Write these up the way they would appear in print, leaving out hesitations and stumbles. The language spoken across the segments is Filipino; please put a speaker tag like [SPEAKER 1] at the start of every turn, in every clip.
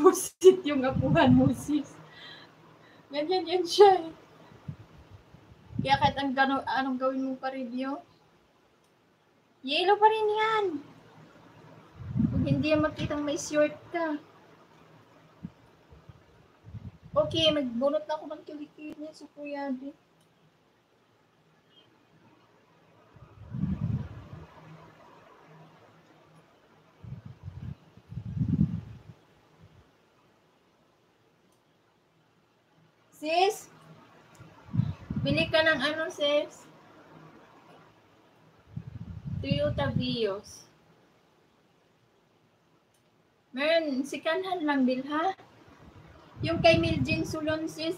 [SPEAKER 1] busit yung apuhan mo, sis. Ganyan yan siya eh. Kaya kahit anong gawin mo pa review, yellow pa rin yan. Kung hindi yan makitang may short ka. Okay, magbunot na ako ng kilikili niya sa Kuya Adi. Sis, bili ka ng ano, sis? Toyota Vios. Meron, sikanhan lang bilha. Yung kay Miljin Sulon, sis,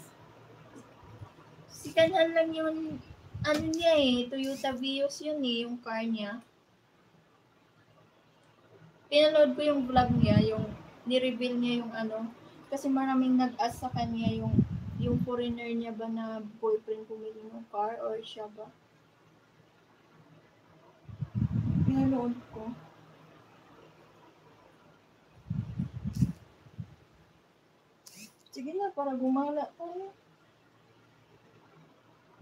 [SPEAKER 1] sikanhan lang yung ano niya eh, Toyota Vios yun eh, yung car niya. Pinanood ko yung vlog niya, yung ni-reveal niya yung ano, kasi maraming nag-ask sa kanya yung foreigner niya ba na boyfriend pumili ng car or siya ba? Pinanood ko. Sige na, para gumala tayo.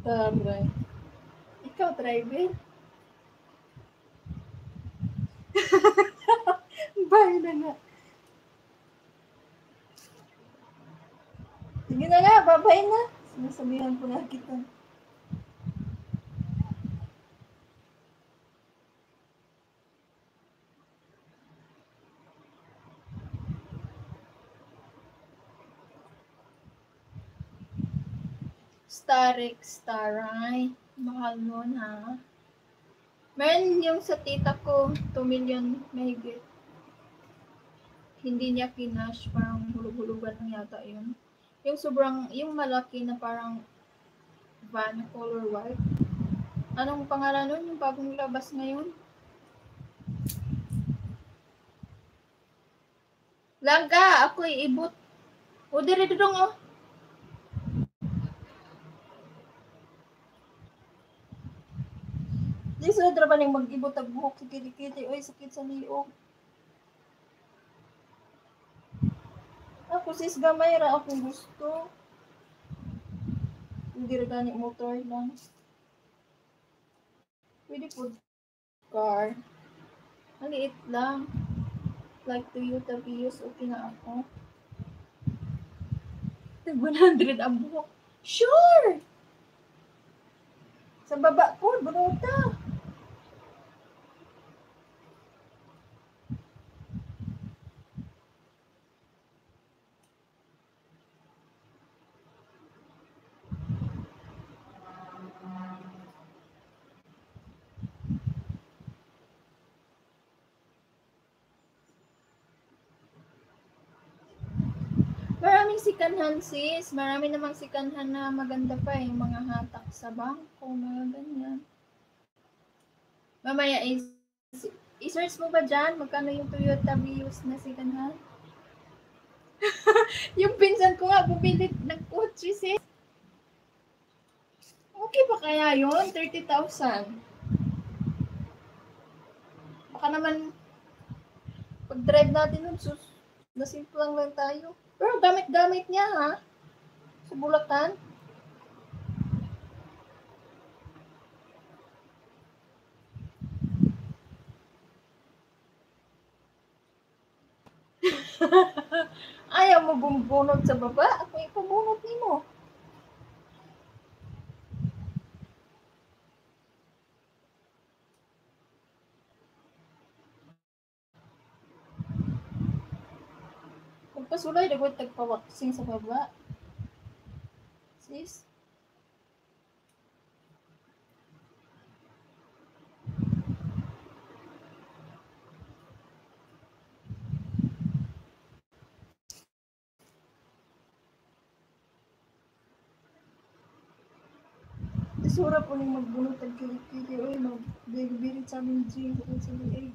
[SPEAKER 1] Taray. Ikaw, driver? Bye na nga. Sige na nga, babay na. Sinasabihan ko na kita. Staray. Mahal nun ha. Meron yung sa tita ko, 2 million mahigit. Hindi niya kinash, parang hulog-hulugan lang yata yun. Yung sobrang, yung malaki na parang van color white. Anong pangalan nun? Yung bagong labas ngayon? Langga, ako ibut. O, dire dudong oh. Di sa ba nang mag-ibot ang buhok sa kiti-kiti. Oy, sakit sa liog. Ako sis gamay ra akong gusto. Hindi ra gani motor lang. Pwede po car. Maliit lang. Like Toyota Vios, okay na ako. 100 ang buhok. Sure! Sa baba po, bunuta. Maraming sikanhan sis. Marami namang sikanhan na maganda pa eh. Mga hatak sa bangko, mga ganyan. Mamaya i-search mo ba dyan? Magkano yung Toyota Vios na sikanhan? Yung pinsan ko nga, bumili ng kotse sis. Okay pa kaya yun? 30,000. Baka naman pag-drive natin nun, nasimplang lang tayo. Pero gamit-gamit niya ha. Sa Bulacan. Ayaw mo bumbunot sa baba? Ako ipabunot ni mo. Pagpasulay, dagot tagpawaksing sa baba. Sis? Isura po nang magbunot ang kilikili. Uy, magbibirit sa aming gym. Sa liig.